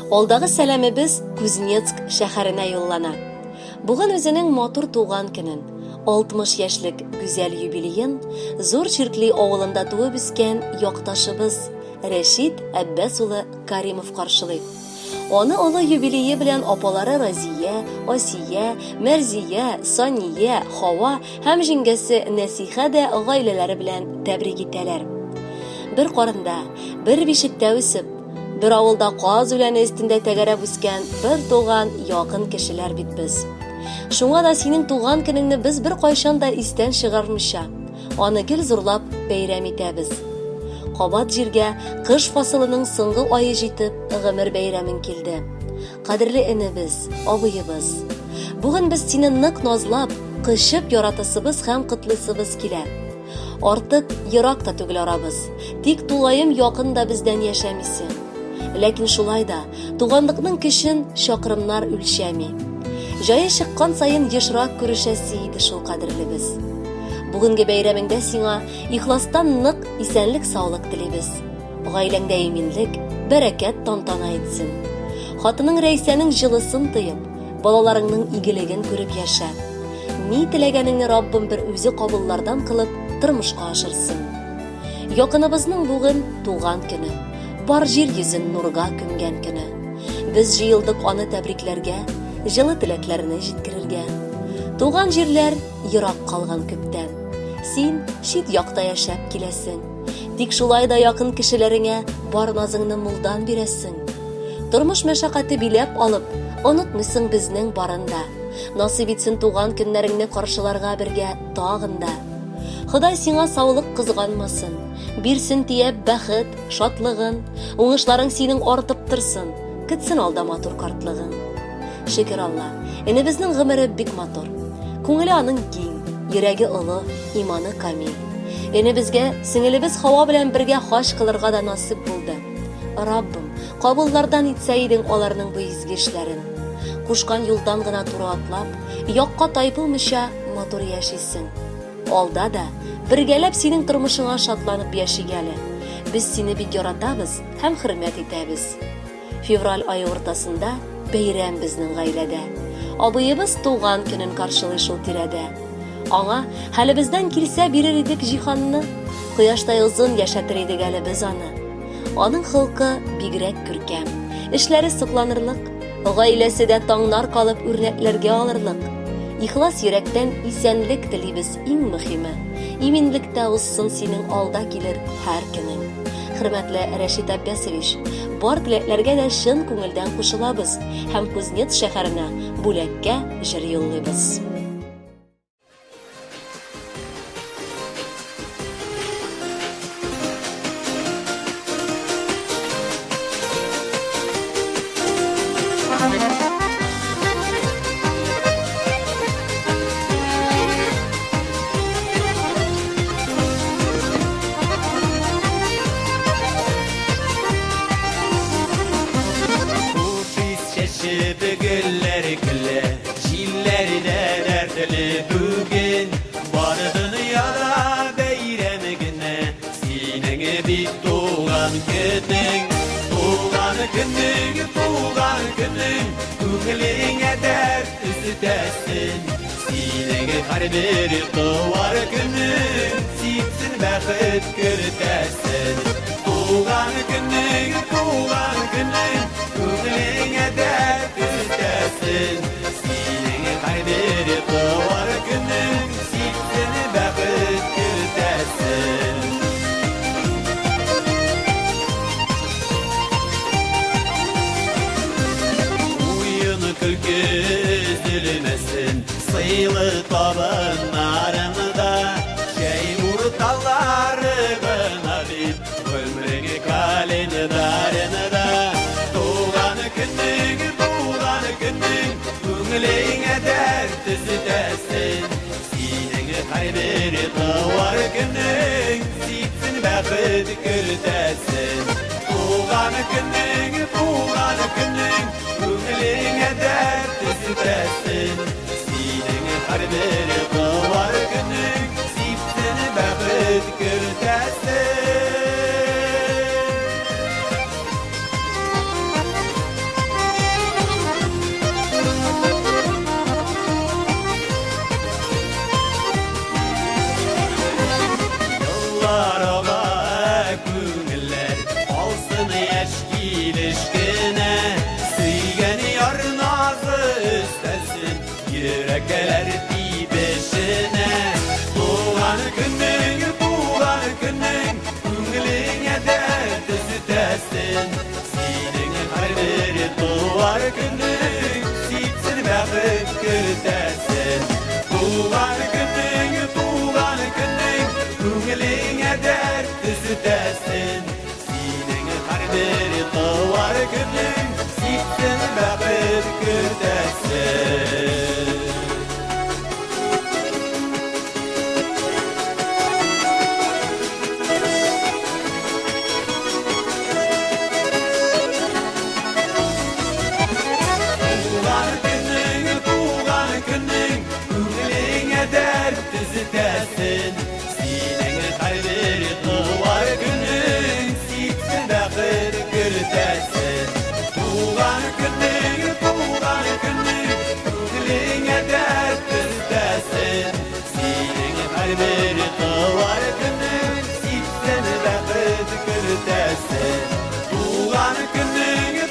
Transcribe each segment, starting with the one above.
Алдагы сәламебез Кузнецк шәһәренә юллана. Бүген үзенең матур туган көнен, 60 яшьлек гүзәл юбилеен Зур Чиркли авылында туып үскән якташыбыз Рәшит Әббәс улы Каримов каршылый. Аны олы юбилее белән апалары Разия, Асия, Мәрзия, Сания, Хава һәм җиңгәсе Нәсиха дә гаиләләре белән тәбрик итәләр. Бер карында, бер бишектә үсеп, бер авылда каз үләне өстендә тәгәрәп үскән бер туган якын кешеләр бит без. Шуңа да синең туган көнеңне без бер кайчан да истән чыгармыйча, аны гел зурлап бәйрәм итәбез. Кабат җиргә кыш фасылының соңгы айы җитеп, гомер бәйрәмен килде. Кадерле энебез, абыебыз, бүген без сине нык назлап, кышып яратысыбыз һәм кытлысыбыз килә. Артык ерак та түгел арабыз, тик тулаем якында бездән яшәмисең. Ләкин шулай да туганлыкның көчен чакрымнар үлчәми. Җае чыккан саен ешрак күрешәсе иде шул кадерлебез. Бүгенге бәйрәмеңдә сиңа ихластан нык исәнлек саулык телибез. Гаиләңдә иминлек, бәрәкәт тантана итсен. Хатының Рәйсәнең җылысын тыеп, балаларыңның игелеген күреп яшә. Ни теләгәнеңне Раббым бер үзе кабуллардан кылып тормышка ашырсын. Якыныбызның бүген туган көне, бар җир йөзен нурга күмгән көне. Без җыелдык аны тәбрикләргә, җылы теләкләрне җиткерергә. Туган җирләр ерак калган күптән. Син чит якта яшәп киләсең. Тик шулай да якын кешеләреңә бар назыңны мулдан бирәсең. Тормыш мәшәкате биләп алып, онытмыйсың безнең барында. Насыйп итсен туган көннәреңне каршыларга бергә тагында. Ходай сиңа саулык кызганмасын. Бирсен тиеп бәхет, шатлыгын, уңышларың синең артып торсын. Көтсен алда матур картлыгын. Шөкер Алла, энебезнең гомере бик матур. Күңеле аның киң, йөрәге олы, иманы камил. Энебезгә сеңелебез Хава белән бергә хаҗ кылырга да насыйп булды. Раббым, кабуллардан итсә идең аларның бу изге эшләрен. Кушкан юлдан гына туры атлап, якка тайпылмыйча матур яшисең. Алда да бергәләп синең тормышыңа шатланып яшигәле. Без сине бик яратабыз һәм хөрмәт итәбез. Февраль ае уртасында бәйрәм безнең гаиләдә. Абыебыз туган көнен каршылый шул тирәдә. Аңа хәлебездән килсә бирер идек җиһанны, кояштай озын яшәтер идек әле без аны. Аның хылкы бигрәк күркәм, эшләре сокланырлык, гаиләсе дә таңнар калып үрнәкләргә алырлык. Ихлас йөрәктән исәнлек телибез иң мөһиме. Иминлектә узсын синең алда килер һәр көнең. Хөрмәтле Рәшит Әббәсович, бар теләкләргә дә чын күңелдән кушылабыз һәм Кузнецк шәһәренә бүләккә җыр юллыйбыз. Biri doğar günün, siksin bəxit görətəsin. Tuğan günün, Kuglinə dərd üstəsin. Sinəyə qar biri doğar günün, siksin bəxit görətəsin. Uyunu külkü üzülməsin, Sıylı tabanlarında şey murtallarına bit ömrünü kalendarında Tuğan günün Kuglinə dərd üstəsin. Sinəyə qar biri doğar günün, siksin bəxit görətəsin. Tuğan günün Kuglinə dərd üstəsin. Qar biri doğar günün, siksin bəxit görətəsin. sütesin. Senin her bir doğar günün, sipsin vakit gürdesin. Sütesin, senin her bir doğar günün, sipsin vakit gürdesin. Tuğan günün, ruhline dert sütesin. Senin her bir doğar günün, sipsin vakit gürdesin. Tuğan günün,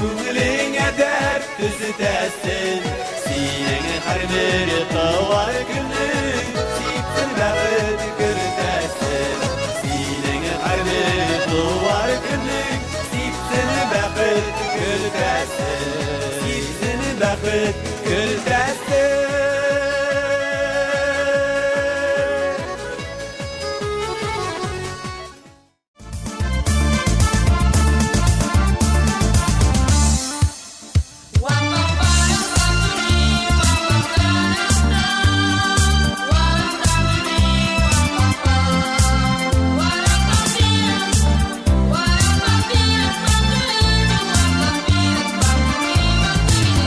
ruhline dert sütesin. Senin her bir doğar günün, sipsin vakit gürdesin. Senin her bir doğar günün, sipsin vakit gürdesin.